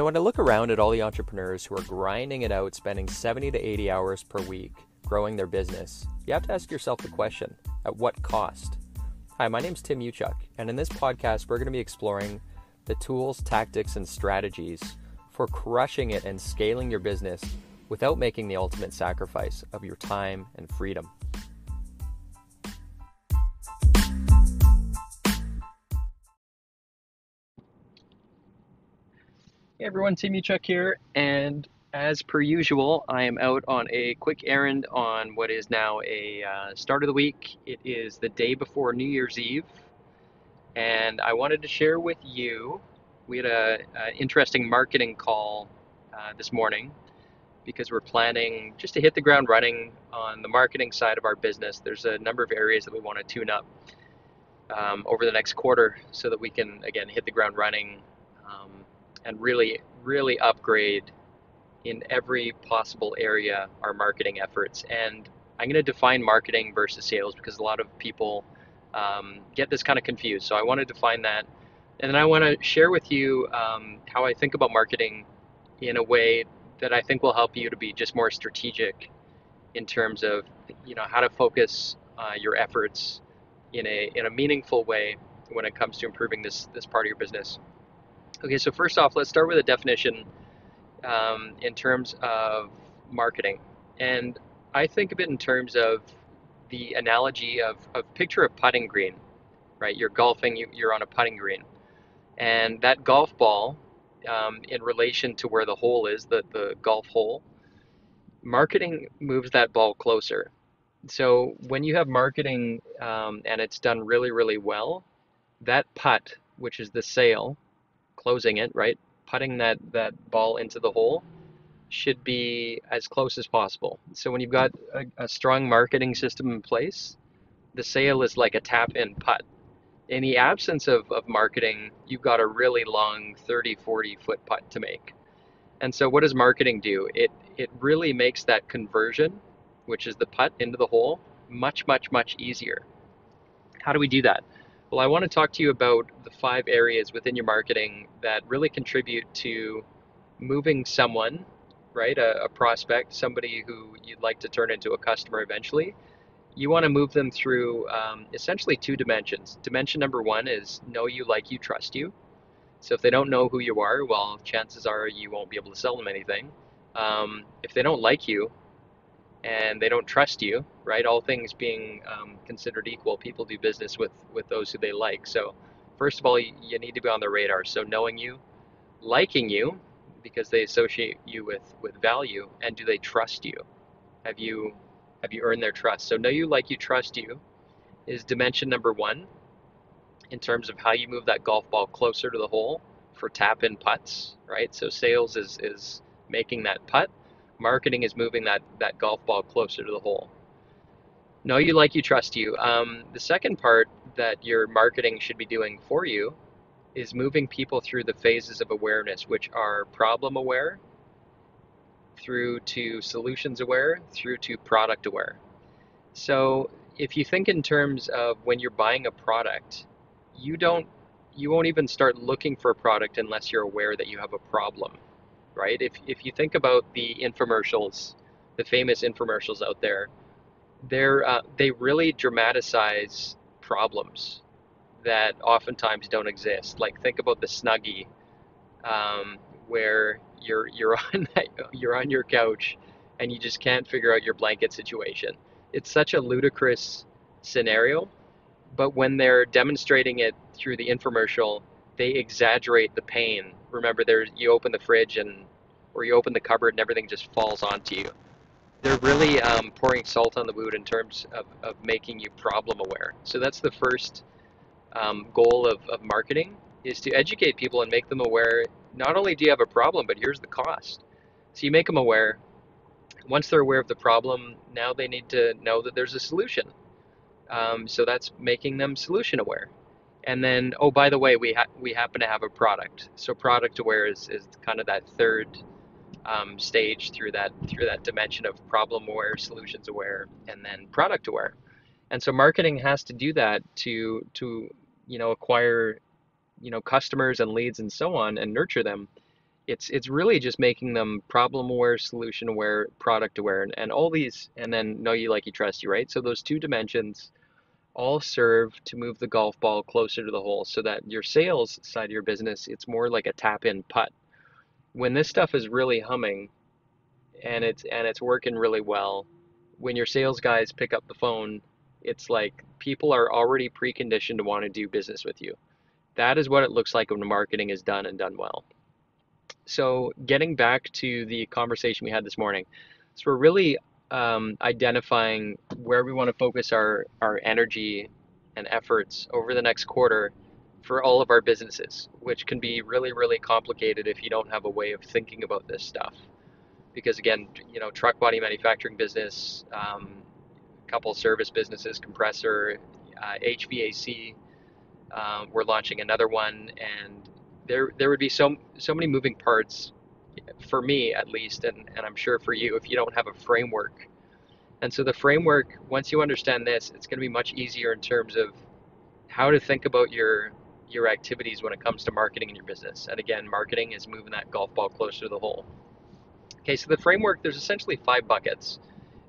When I look around at all the entrepreneurs who are grinding it out, spending 70 to 80 hours per week growing their business, you have to ask yourself the question, at what cost? Hi, my name's Tim Uchuk, and in this podcast, we're going to be exploring the tools, tactics, and strategies for crushing it and scaling your business without making the ultimate sacrifice of your time and freedom. Hey everyone, Tim Uchuk here, and as per usual, I am out on a quick errand on what is now a start of the week. It is the day before New Year's Eve, and I wanted to share with you, we had an interesting marketing call this morning because we're planning just to hit the ground running on the marketing side of our business. There's a number of areas that we want to tune up over the next quarter so that we can, again, hit the ground running and really upgrade in every possible area our marketing efforts. And I'm going to define marketing versus sales because a lot of people get this kind of confused. So I want to define that. And then I want to share with you how I think about marketing in a way that I think will help you to be just more strategic in terms of how to focus your efforts in a meaningful way when it comes to improving this part of your business. Okay, so first off, let's start with a definition in terms of marketing. And I think of it in terms of the analogy of picture a putting green, right? You're golfing, you're on a putting green. And that golf ball, in relation to where the hole is, the golf hole, marketing moves that ball closer. So when you have marketing and it's done really well, that putt, which is the sail, closing it, right? Putting that ball into the hole should be as close as possible. So when you've got a strong marketing system in place, the sail is like a tap-in putt. In the absence of marketing, you've got a really long 30, 40-foot putt to make. And so what does marketing do? It really makes that conversion, which is the putt into the hole, much easier. How do we do that? Well, I want to talk to you about the 5 areas within your marketing that really contribute to moving someone, right, a prospect, somebody who you'd like to turn into a customer eventually. You want to move them through essentially 2 dimensions. Dimension number 1 is know you, like you, trust you. So if they don't know who you are, well, chances are you won't be able to sell them anything. If they don't like you, and they don't trust you, right? All things being considered equal, people do business with those who they like. So first of all, you need to be on their radar. So knowing you, liking you, because they associate you with value, and do they trust you? Have you earned their trust? So know you, like you, trust you is dimension number 1 in terms of how you move that golf ball closer to the hole for tap-in putts, right? So sales is making that putt. Marketing is moving that golf ball closer to the hole. Know you, like you, trust you. The second part that your marketing should be doing for you is moving people through the phases of awareness, which are problem aware, through to solutions aware, through to product aware. So if you think in terms of when you're buying a product, you won't even start looking for a product unless you're aware that you have a problem. Right? If you think about the infomercials, the famous infomercials out there, they really dramatize problems that oftentimes don't exist. Like think about the Snuggie, where you're on your couch and you just can't figure out your blanket situation. It's such a ludicrous scenario, but when they're demonstrating it through the infomercial, they exaggerate the pain. Remember, you open the fridge or you open the cupboard and everything just falls onto you. They're really pouring salt on the wound in terms of making you problem aware. So that's the first goal of marketing, is to educate people and make them aware. Not only do you have a problem, but here's the cost. So you make them aware. Once they're aware of the problem, now they need to know that there's a solution. So that's making them solution aware. And then, oh, by the way, we happen to have a product. So product aware is kind of that third stage through that dimension of problem aware, solutions aware, and then product aware. And so marketing has to do that to acquire customers and leads and so on and nurture them. It's really just making them problem aware, solution aware, product aware, and all these, and then know you, like you, trust you, right? So those two dimensions all serve to move the golf ball closer to the hole so that your sales side of your business, it's more like a tap in putt. When this stuff is really humming and it's working really well, when your sales guys pick up the phone, it's like people are already preconditioned to want to do business with you. That is what it looks like when the marketing is done and done well. So getting back to the conversation we had this morning, so we're really identifying where we want to focus our energy and efforts over the next quarter for all of our businesses, which can be really, really complicated if you don't have a way of thinking about this stuff. Because again, truck body manufacturing business, couple service businesses, compressor, HVAC. We're launching another one, and there would be so many moving parts for me at least, and I'm sure for you if you don't have a framework. And so the framework, once you understand this, it's going to be much easier in terms of how to think about your activities when it comes to marketing in your business. And again, marketing is moving that golf ball closer to the hole. Okay, so the framework, there's essentially 5 buckets.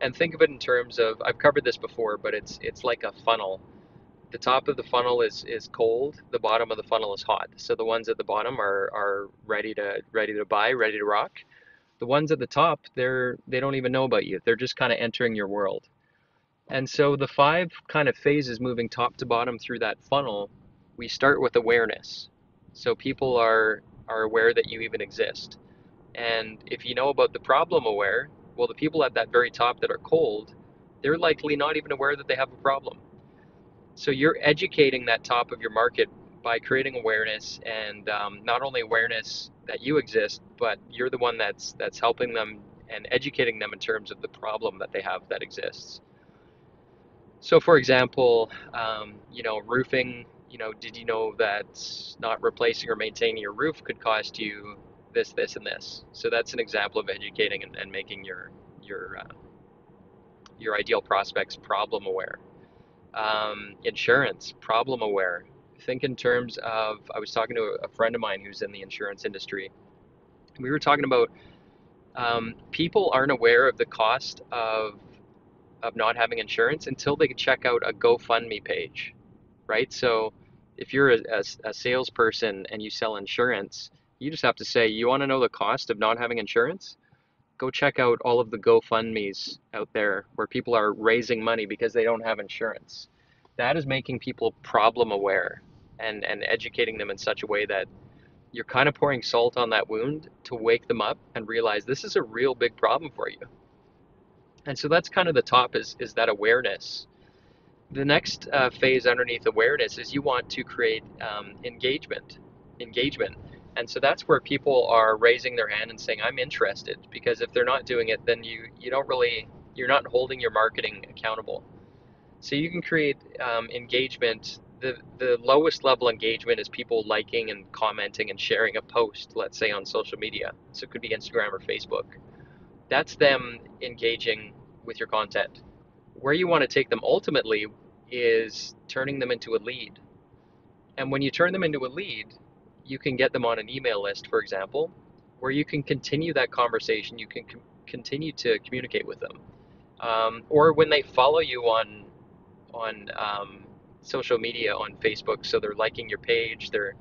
And think of it in terms of, I've covered this before, but it's like a funnel. The top of the funnel is cold, the bottom of the funnel is hot. So the ones at the bottom are ready to buy, ready to rock. The ones at the top, they don't even know about you. They're just kind of entering your world. And so the 5 kind of phases moving top to bottom through that funnel, we start with awareness. So people are aware that you even exist. And if you know about the problem aware, well, the people at that very top that are cold, they're likely not even aware that they have a problem. So you're educating that top of your market by creating awareness, and not only awareness that you exist, but you're the one that's helping them and educating them in terms of the problem that they have that exists. So, for example, roofing. Did you know that not replacing or maintaining your roof could cost you this, this, and this? So that's an example of educating and making your ideal prospects problem aware. Insurance, problem aware. Think in terms of, I was talking to a friend of mine who's in the insurance industry. We were talking about people aren't aware of the cost of not having insurance until they can check out a GoFundMe page, right? So if you're a salesperson and you sell insurance, you just have to say, you want to know the cost of not having insurance? Go check out all of the GoFundMes out there where people are raising money because they don't have insurance. That is making people problem aware and educating them in such a way that you're kind of pouring salt on that wound to wake them up and realize this is a real big problem for you. And so that's kind of the top is that awareness. The next phase underneath awareness is you want to create engagement. And so that's where people are raising their hand and saying, I'm interested, because if they're not doing it, then you don't really, you're not holding your marketing accountable. So you can create engagement. The lowest level engagement is people liking and commenting and sharing a post, let's say on social media. So it could be Instagram or Facebook. That's them engaging with your content. Where you want to take them ultimately is turning them into a lead. And when you turn them into a lead, you can get them on an email list, for example, where you can continue that conversation. You can continue to communicate with them. Or when they follow you on social media, on Facebook, so they're liking your page, they're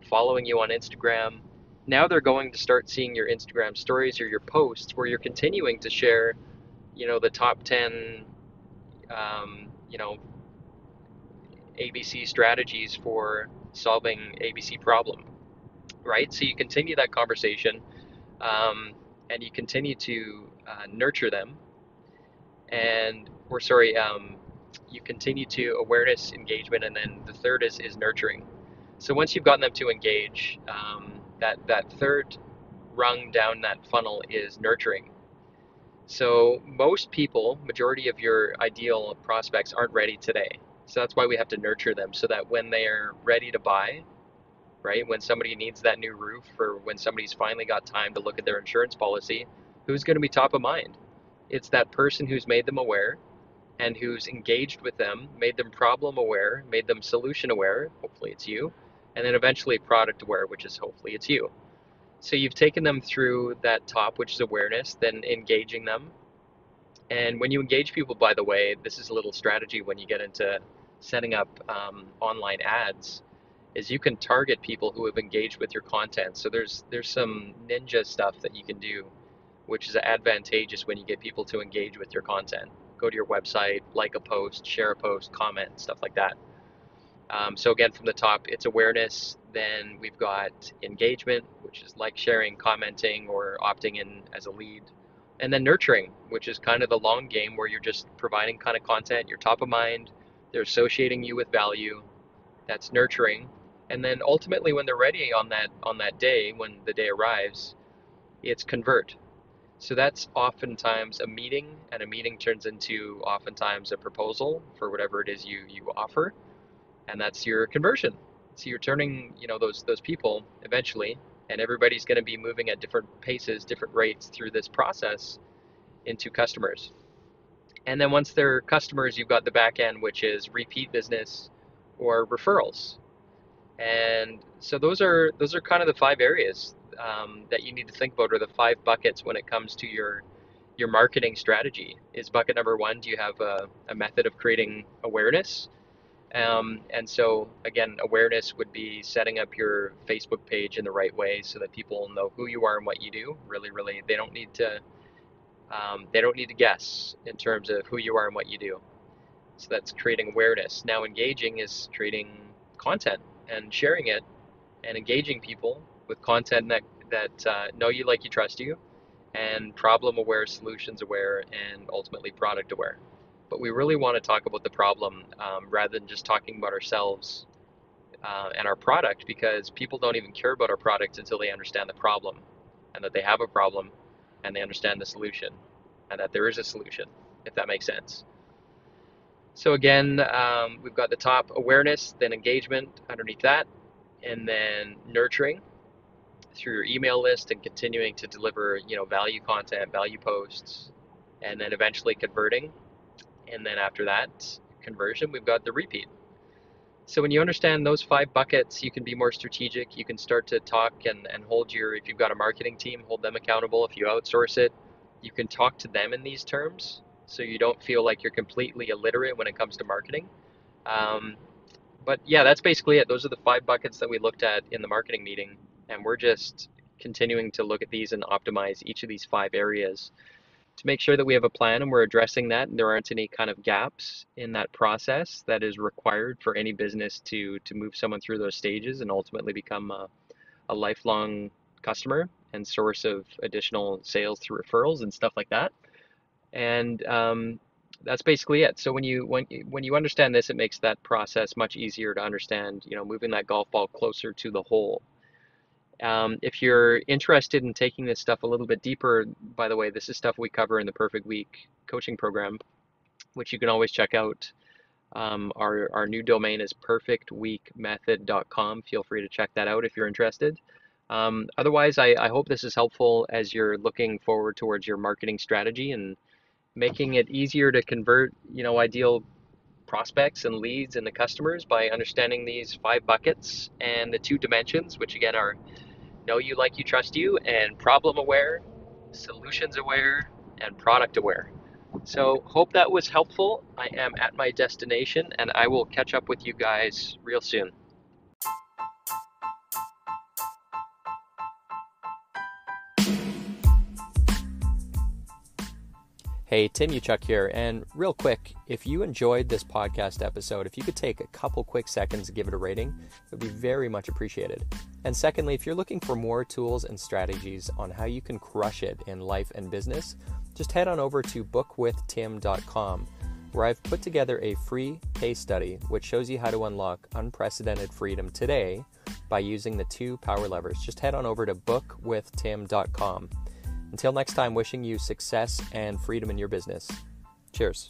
following you on Instagram. Now they're going to start seeing your Instagram stories or your posts where you're continuing to share, the top 10, you know, ABC strategies for solving ABC problem, right? So you continue that conversation, and you continue to nurture them, you continue to awareness, engagement, and then the third is nurturing. So once you've gotten them to engage, that third rung down that funnel is nurturing. So most people, majority of your ideal prospects aren't ready today. So that's why we have to nurture them so that when they're ready to buy, right, when somebody needs that new roof or when somebody's finally got time to look at their insurance policy, who's going to be top of mind? It's that person who's made them aware and who's engaged with them, made them problem aware, made them solution aware, hopefully it's you, and then eventually product aware, which is hopefully it's you. So you've taken them through that top, which is awareness, then engaging them. And when you engage people, by the way, this is a little strategy when you get into setting up online ads, is you can target people who have engaged with your content. So there's some ninja stuff that you can do, which is advantageous when you get people to engage with your content. Go to your website, like a post, share a post, comment, stuff like that. So again, from the top, it's awareness. Then we've got engagement, which is like sharing, commenting, or opting in as a lead. And then nurturing, which is kind of the long game where you're just providing kind of content, you're top of mind, they're associating you with value. That's nurturing. And then ultimately when they're ready on that day, when the day arrives, it's convert. So that's oftentimes a meeting, and a meeting turns into oftentimes a proposal for whatever it is you offer, and that's your conversion. So you're turning, those people eventually, and everybody's going to be moving at different paces, different rates through this process into customers. And then once they're customers, you've got the back end, which is repeat business or referrals. And so those are kind of the 5 areas that you need to think about, or the 5 buckets when it comes to your marketing strategy. Is bucket number 1, do you have a method of creating awareness? And so again, awareness would be setting up your Facebook page in the right way so that people know who you are and what you do. Really, they don't need to guess in terms of who you are and what you do. So that's creating awareness. Now engaging is creating content and sharing it, and engaging people with content that know you, like you, trust you, and problem aware, solutions aware, and ultimately product aware. But we really want to talk about the problem rather than just talking about ourselves and our product, because people don't even care about our product until they understand the problem, and that they have a problem, and they understand the solution, and that there is a solution, if that makes sense. So again, we've got the top, awareness, then engagement underneath that, and then nurturing through your email list and continuing to deliver, value content, value posts, and then eventually converting. And then after that conversion, we've got the repeat. So when you understand those 5 buckets, you can be more strategic. You can start to talk and hold if you've got a marketing team, hold them accountable. If you outsource it, you can talk to them in these terms, so you don't feel like you're completely illiterate when it comes to marketing. But yeah, that's basically it. Those are the 5 buckets that we looked at in the marketing meeting, and we're just continuing to look at these and optimize each of these 5 areas to make sure that we have a plan and we're addressing that, and there aren't any kind of gaps in that process that is required for any business to move someone through those stages and ultimately become a lifelong customer and source of additional sales through referrals and stuff like that. And that's basically it. So when you understand this, it makes that process much easier to understand, moving that golf ball closer to the hole. If you're interested in taking this stuff a little bit deeper, by the way, this is stuff we cover in the Perfect Week coaching program, which you can always check out. Our new domain is perfectweekmethod.com. Feel free to check that out if you're interested. Otherwise, I hope this is helpful as you're looking forward towards your marketing strategy and making it easier to convert, ideal prospects and leads into customers by understanding these 5 buckets and the 2 dimensions, which again are know you, like you, trust you, and problem aware, solutions aware, and product aware. So hope that was helpful. I am at my destination, and I will catch up with you guys real soon. Hey, Tim Uchuk here, and real quick, if you enjoyed this podcast episode, if you could take a couple quick seconds to give it a rating, it would be very much appreciated. And secondly, if you're looking for more tools and strategies on how you can crush it in life and business, just head on over to bookwithtim.com, where I've put together a free case study which shows you how to unlock unprecedented freedom today by using the 2 power levers. Just head on over to bookwithtim.com. Until next time, wishing you success and freedom in your business. Cheers.